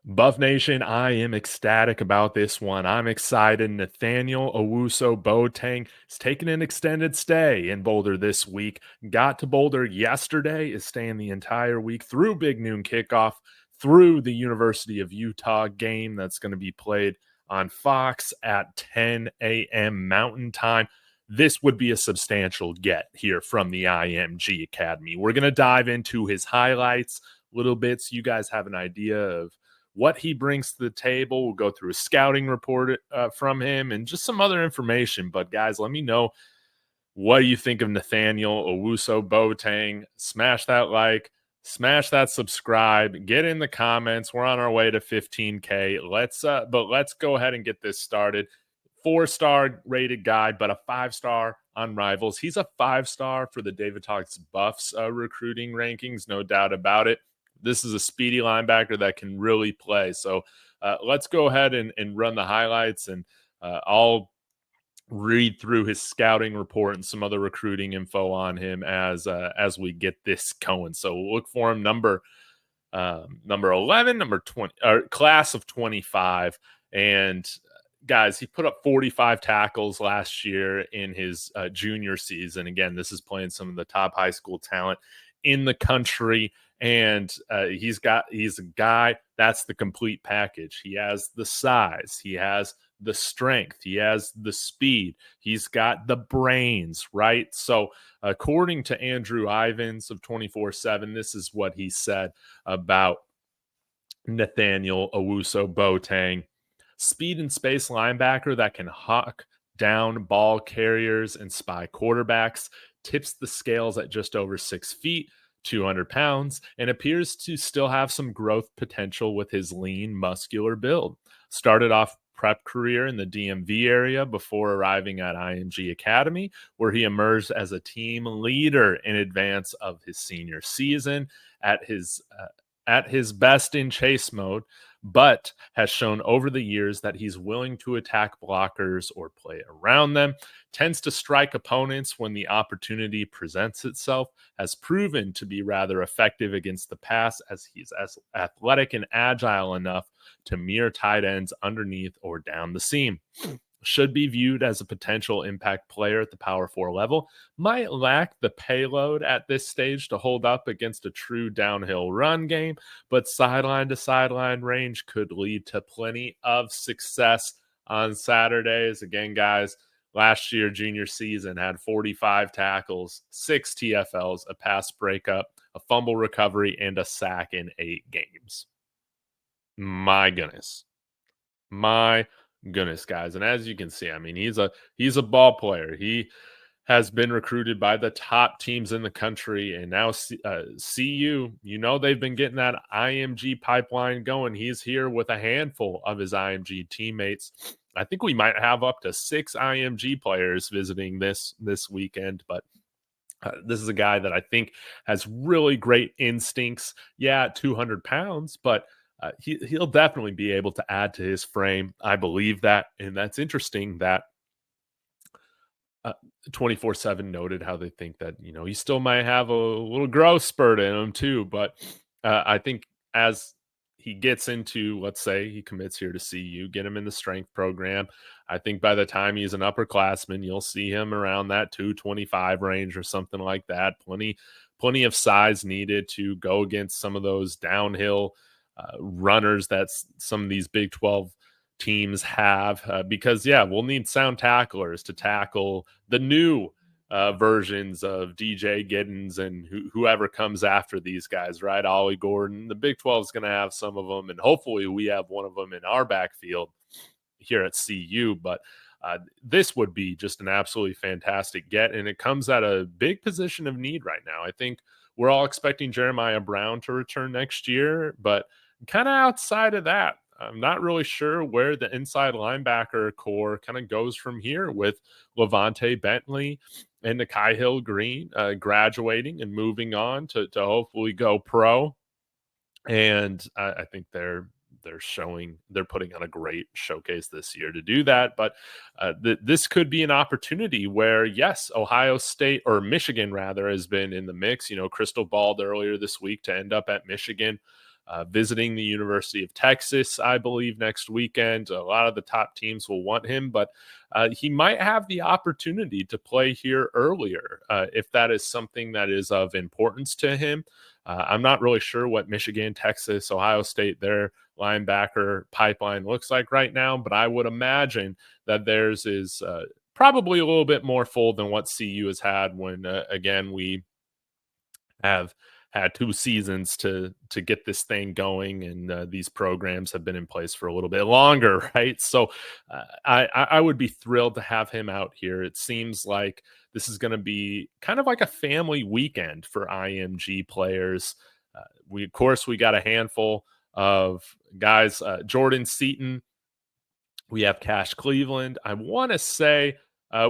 Buff Nation, I am ecstatic about this one. I'm excited. Nathaniel Owusu-Boateng is taking an extended stay in Boulder this week. Got to Boulder yesterday, is staying the entire week through Big Noon Kickoff, through the University of Utah game that's going to be played on Fox at 10 a.m. Mountain Time. This would be a substantial get here from the IMG Academy. We're going to dive into his highlights a little bit so you guys have an idea of what he brings to the table. We'll go through a scouting report from him and just some other information. But guys, let me know, what do you think of Nathaniel Owusu-Boateng? Smash that like, smash that subscribe, get in the comments. We're on our way to 15K. Let's go ahead and get this started. 4-star rated guy, but a 5-star on Rivals. He's a 5-star for the David Talks Buffs recruiting rankings, no doubt about it. This is a speedy linebacker that can really play. So let's go ahead and run the highlights, and I'll read through his scouting report and some other recruiting info on him as we get this going. So we'll look for him number 11, number 20, or class of 25. And guys, he put up 45 tackles last year in his junior season. Again, this is playing some of the top high school talent in the country. And he's a guy that's the complete package. He has the size, he has the strength, he has the speed, he's got the brains, right? So according to Andrew Ivins of 24/7, this is what he said about Nathaniel Owusu-Boateng. Speed and space linebacker that can hawk down ball carriers and spy quarterbacks, tips the scales at just over 6 feet, 200 pounds, and appears to still have some growth potential with his lean, muscular build. Started off prep career in the DMV area before arriving at IMG Academy, where he emerged as a team leader in advance of his senior season at his best in chase mode, but has shown over the years that he's willing to attack blockers or play around them, tends to strike opponents when the opportunity presents itself, has proven to be rather effective against the pass as he's as athletic and agile enough to mirror tight ends underneath or down the seam. Should be viewed as a potential impact player at the Power 4 level, might lack the payload at this stage to hold up against a true downhill run game, but sideline to sideline range could lead to plenty of success on Saturdays. Again, guys, last year, junior season, had 45 tackles, 6 TFLs, a pass breakup, a fumble recovery, and a sack in 8 games. My goodness. My goodness, guys. And as you can see, I mean, he's a ball player. He has been recruited by the top teams in the country, and now CU, they've been getting that IMG pipeline going. He's here with a handful of his IMG teammates. I think we might have up to 6 IMG players visiting this weekend, but this is a guy that I think has really great instincts. Yeah, 200 pounds, but he'll definitely be able to add to his frame. I believe that. And that's interesting that 24/7 noted how they think that, he still might have a little growth spurt in him too. But I think as he gets into, let's say he commits here to CU, get him in the strength program, I think by the time he's an upperclassman, you'll see him around that 225 range or something like that. Plenty of size needed to go against some of those downhill runners that some of these Big 12 teams have, because we'll need sound tacklers to tackle the new versions of DJ Giddens and whoever comes after these guys, right? Ollie Gordon. The Big 12 is going to have some of them, and hopefully we have one of them in our backfield here at CU. But this would be just an absolutely fantastic get, and it comes at a big position of need right now. I think we're all expecting Jeremiah Brown to return next year, but kind of outside of that, I'm not really sure where the inside linebacker core kind of goes from here with Levante Bentley and Nakai Hill Green graduating and moving on to hopefully go pro. And I think they're putting on a great showcase this year to do that. But this could be an opportunity where, yes, Ohio State, or Michigan rather, has been in the mix. Crystal balled earlier this week to end up at Michigan. visiting the University of Texas, I believe, next weekend. A lot of the top teams will want him, but he might have the opportunity to play here earlier if that is something that is of importance to him. I'm not really sure what Michigan, Texas, Ohio State, their linebacker pipeline looks like right now, but I would imagine that theirs is probably a little bit more full than what CU has had when, again, we have had 2 seasons to get this thing going, and these programs have been in place for a little bit longer, right? So I would be thrilled to have him out here. It seems like this is going to be kind of like a family weekend for IMG players. We of course we got a handful of guys. Jordan Seaton, we have Cash Cleveland. I want to say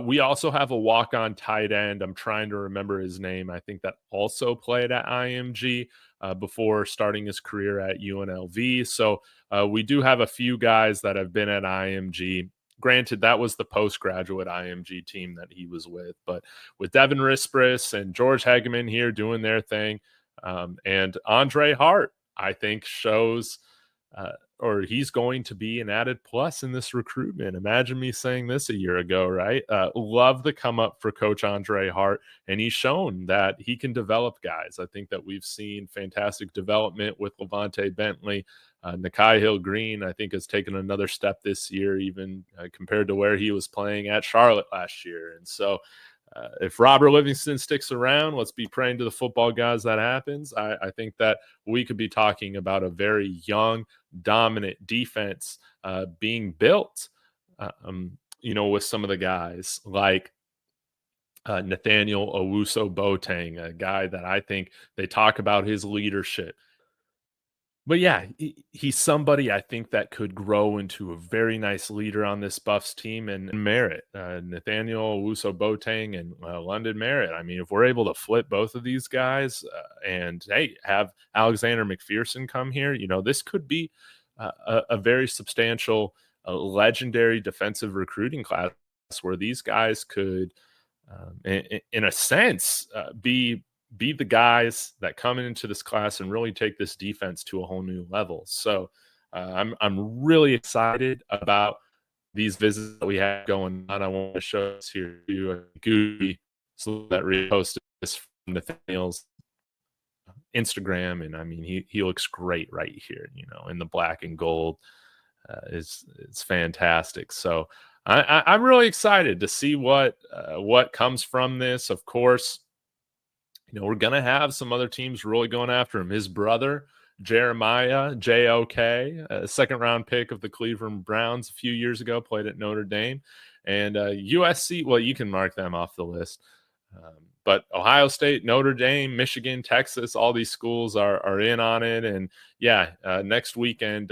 we also have a walk-on tight end. I'm trying to remember his name. I think that also played at IMG before starting his career at UNLV. So we do have a few guys that have been at IMG. Granted, that was the postgraduate IMG team that he was with, but with Devin Rispris and George Hegeman here doing their thing, and Andre Hart, I think shows or he's going to be an added plus in this recruitment. Imagine me saying this a year ago, right? Love the come up for Coach Andre Hart, and he's shown that he can develop guys. I think that we've seen fantastic development with Levante Bentley. Nakai Hill Green, I think, has taken another step this year, even compared to where he was playing at Charlotte last year. And so if Robert Livingston sticks around, let's be praying to the football gods that happens. I think that we could be talking about a very young, dominant defense being built, with some of the guys like Nathaniel Owusu-Boateng, a guy that I think they talk about his leadership. But yeah, he's somebody I think that could grow into a very nice leader on this Buffs team, and Merritt, Nathaniel Owusu-Boateng and London Merritt. I mean, if we're able to flip both of these guys and, hey, have Alexander McPherson come here, this could be a very substantial, legendary defensive recruiting class where these guys could, in a sense, be the guys that come into this class and really take this defense to a whole new level. So I'm really excited about these visits that we have going on. I want to show this here to you. Goofy that reposted this from Nathaniel's Instagram, and I mean he looks great right here. In the black and gold, is fantastic. So I'm really excited to see what comes from this. Of course, we're going to have some other teams really going after him. His brother, Jeremiah, JOK, a second-round pick of the Cleveland Browns a few years ago, played at Notre Dame. And USC, well, you can mark them off the list. But Ohio State, Notre Dame, Michigan, Texas, all these schools are in on it. And, yeah, next weekend,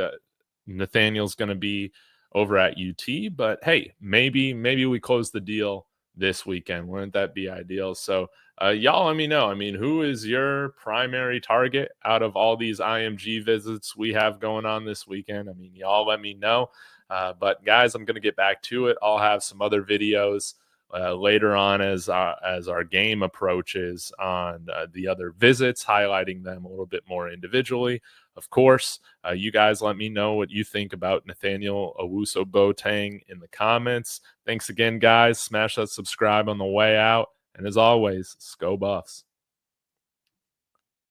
Nathaniel's going to be over at UT. But, hey, maybe we close the deal this weekend. Wouldn't that be ideal? So, y'all let me know. I mean, who is your primary target out of all these IMG visits we have going on this weekend? I mean, y'all let me know. But guys, I'm going to get back to it. I'll have some other videos later on as our game approaches on the other visits, highlighting them a little bit more individually. Of course, you guys let me know what you think about Nathaniel Owusu-Boateng in the comments. Thanks again, guys. Smash that subscribe on the way out. And as always, Go Buffs.